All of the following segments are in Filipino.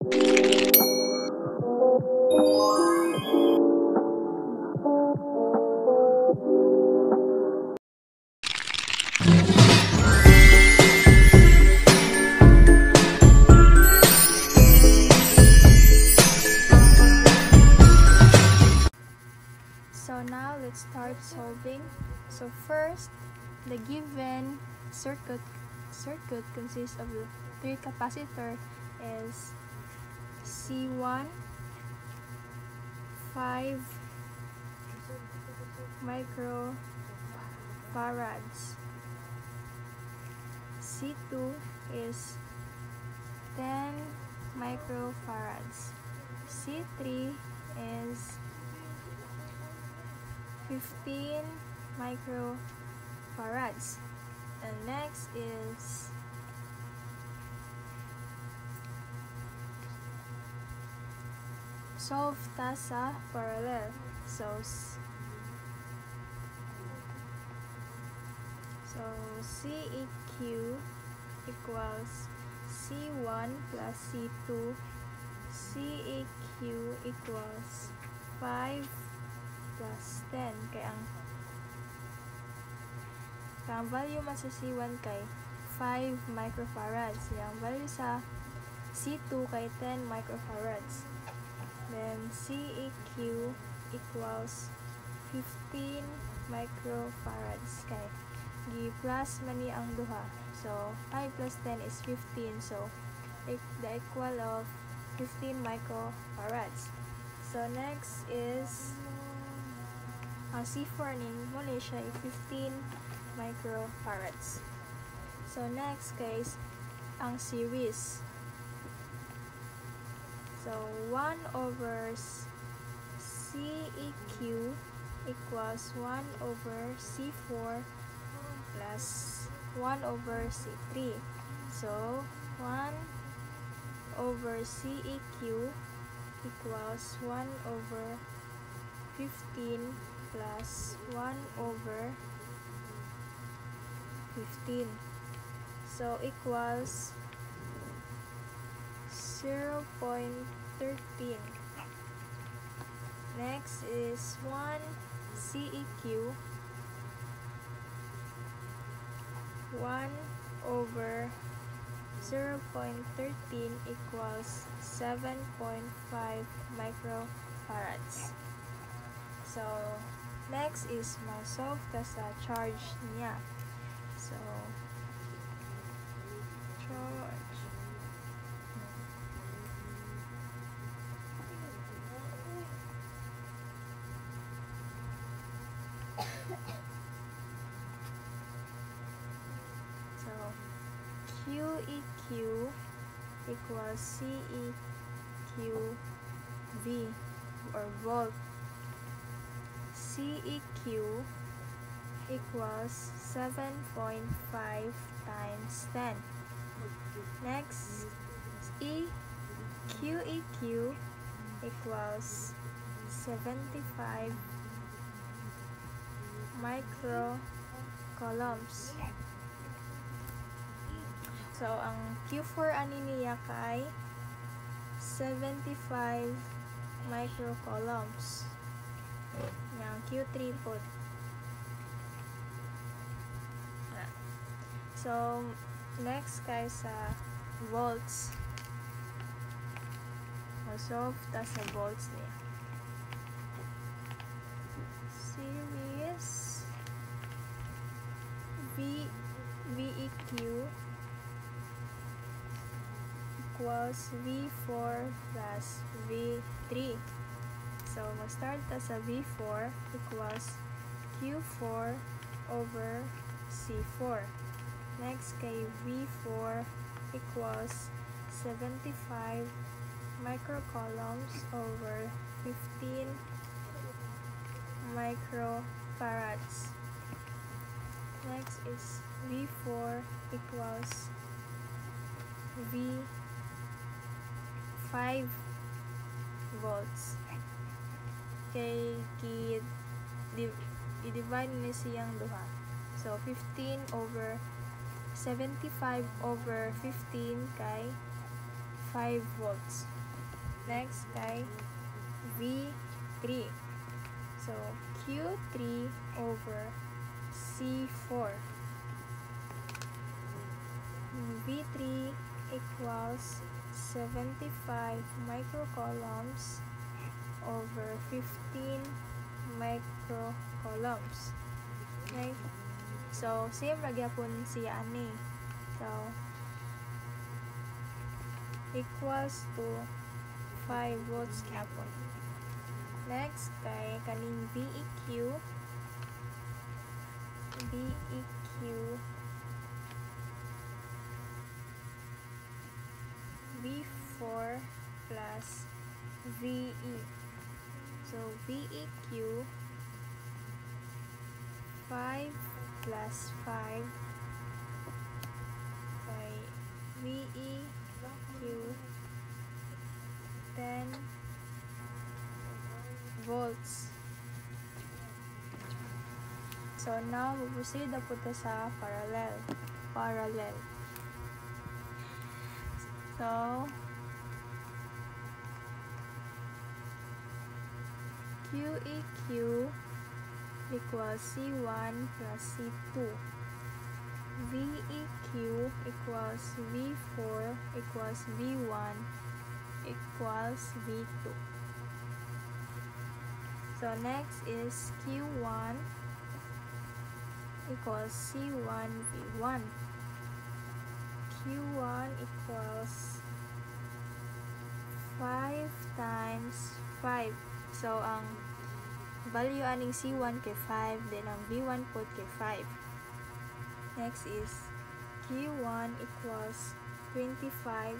So now let's start solving. So first, the given circuit consists of the three capacitor is C1 5 microfarads, C2 is 10 microfarads, C3 is 15 microfarads, and next is solve ta sa parallel. So CEQ equals C1 plus C2, CEQ equals 5 plus 10, kaya ang value man sa C1 kay 5 microfarads, yung value sa C2 kay 10 microfarads. Then CEQ equals 15 microfarads, kay gi-plus man ni ang duha. So 5 plus 10 is 15, so the equal of 15 microfarads. So next is C4 ning muna siya 15 microfarads. So next case, ang series. So 1 over CEQ equals 1 over C4 plus 1 over C3. So 1 over CEQ equals 1 over 15 plus 1 over 15. So equals 0.13. Next is 1 CEQ, 1 over 0.13 equals 7.5 microfarads. So next is ma-solve ta sa charge niya. So charge. So QEQ equals CEQV or volt. CEQ equals 7.5 times 10. Next, QEQ equals 75 microcoulombs. So, ang Q4 ani niya kay 75 microcoulombs. Yang Q3 po. So, next kay sa volts. Solve ta sa volts niya. Series VEQ equals V4 plus V3. So, mag-start ta sa V4 equals Q4 over C4. Next kay V4 equals 75 microcoulombs over 15 microfarads. Next is V4 equals V5 volts. Kay i-divide ni siyang duha. So 15 over 75 over 15 kay 5 volts. Next kay V3. So, Q3 over C4. V3 equals 75 microcoulombs over 15 microcoulombs. Okay? So, same ragyapon siya ani. So, equals to 5 volts kapon. Next, kay kaning VEQ. V4 plus VE. So, VEQ 5 plus 5 by VEQ 10 volts. So, now, proceed na po sa parallel. So, QEQ equals C1 plus C2. VEQ equals V4 equals V1 equals V2. So, next is Q1 equals C1 V1. Q1 equals 5 times 5. So, ang value aning C1 kay 5, then ang V1 po kay 5. Next is Q1 equals 25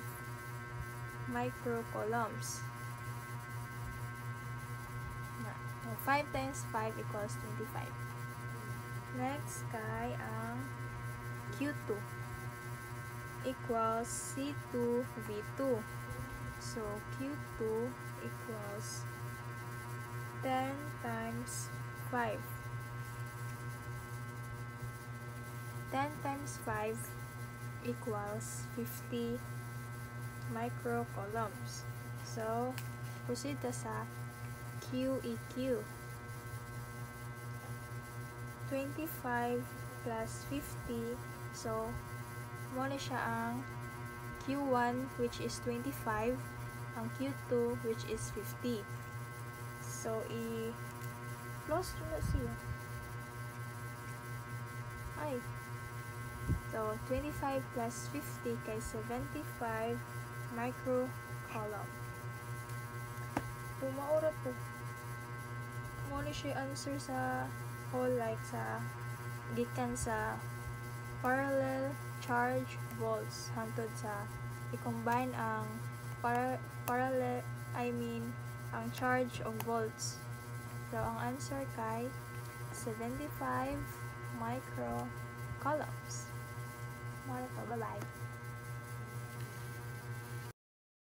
microcoulombs. 5 times 5 equals 25. Next kay ang Q2 equals C2 V2. So, Q2 equals 10 times 5. 10 times 5 equals 50 microcoulombs. So, proceed na sa QEQ. 25 plus 50. So, muna siya ang Q1 which is 25, ang Q2 which is 50. So, i-close na siya. So, 25 plus 50 kay 75 microcoulomb. Pumaura po. Muna siya answer sa whole, like sa gikan sa parallel charge volts hangtod sa i-combine ang ang charge of volts. So, ang answer kay 75 microcoulombs. Bye-bye.